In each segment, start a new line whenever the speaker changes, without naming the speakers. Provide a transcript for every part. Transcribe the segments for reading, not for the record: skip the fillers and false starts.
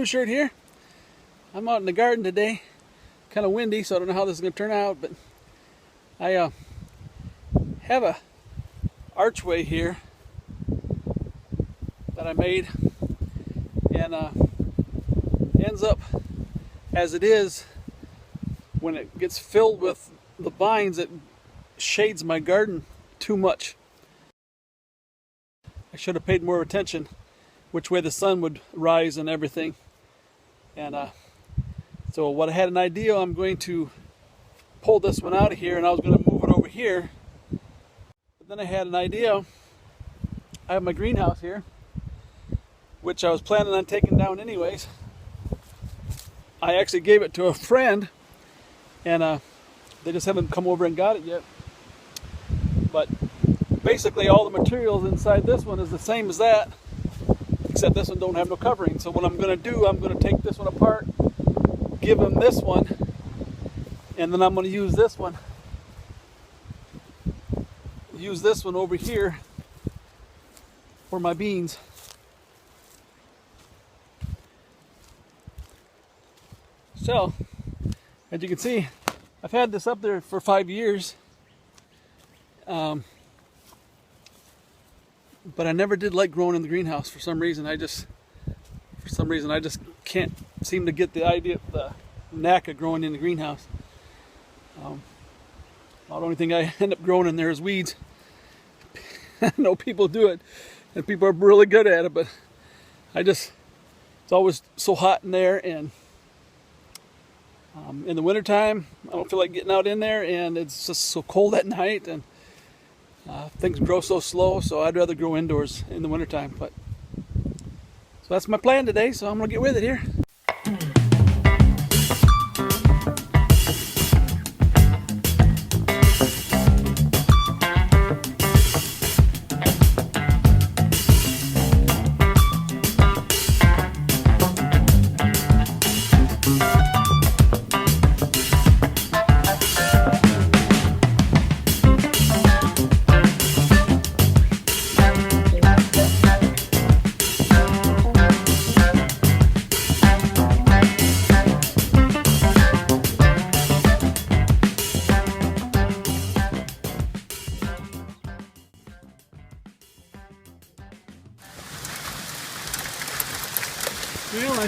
blue shirt here. I'm out in the garden today. Kind of windy, so I don't know how this is going to turn out, but I have a archway here that I made, and ends up as it is. When it gets filled with the vines, it shades my garden too much. I should have paid more attention which way the sun would rise and everything. And so what I had an idea, I'm going to pull this one out of here, and I was going to move it over here. But then I had an idea. I have my greenhouse here, which I was planning on taking down anyways. I actually gave it to a friend, and they just haven't come over and got it yet. But basically all the materials inside this one is the same as that, except this one don't have no covering. So what I'm going to do, I'm going to take this one apart, give them this one, and then I'm going to use this one over here for my beans. So, as you can see, I've had this up there for 5 years, but I never did like growing in the greenhouse. For some reason, I just can't seem to get the knack of growing in the greenhouse. The only thing I end up growing in there is weeds. I know people do it, and people are really good at it, but it's always so hot in there, and in the wintertime, I don't feel like getting out in there, and it's just so cold at night, and things grow so slow, so I'd rather grow indoors in the wintertime. So that's my plan today, so I'm going to get with it here. Well, I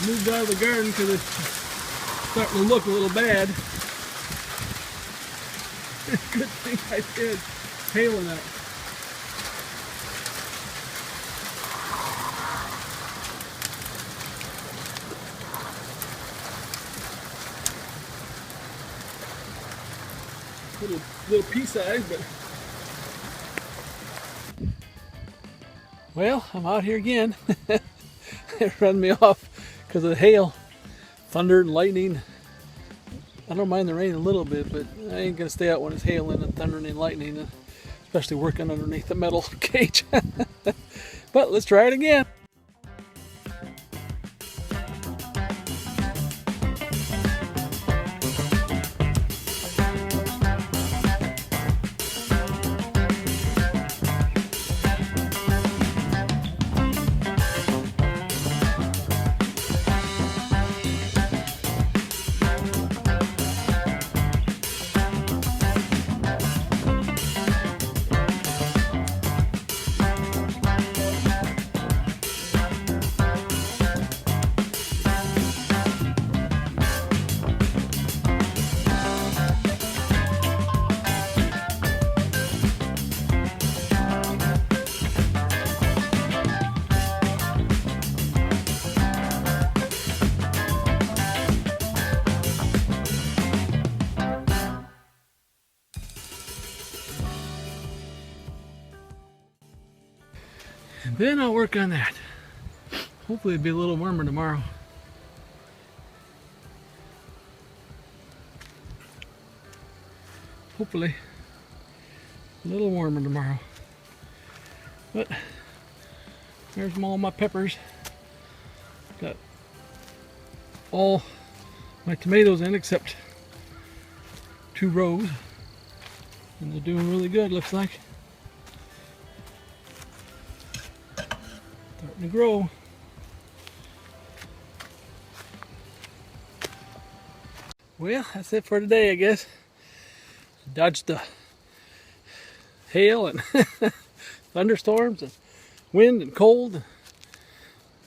moved out of the garden because it's starting to look a little bad. Good thing I did. Hailing out. Little pea size, but well, I'm out here again. It ran me off because of the hail, thunder, and lightning. I don't mind the rain a little bit, but I ain't gonna stay out when it's hailing and thundering and lightning, especially working underneath the metal cage. But let's try it again. And then I'll work on that. Hopefully it'll be a little warmer tomorrow. Hopefully a little warmer tomorrow. But there's all my peppers. Got all my tomatoes in except 2 rows. And they're doing really good, looks like. Starting to grow. Well, that's it for today, I guess. Dodged the hail and thunderstorms and wind and cold,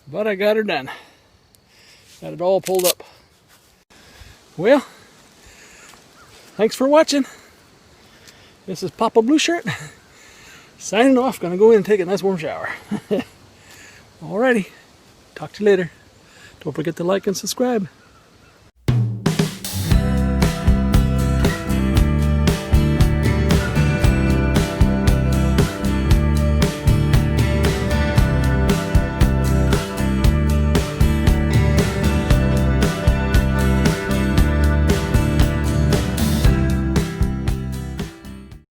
but I got her done. Got it all pulled up. Well, thanks for watching. This is Papa Blue Shirt signing off. Gonna go in and take a nice warm shower. Alrighty, talk to you later. Don't forget to like and subscribe.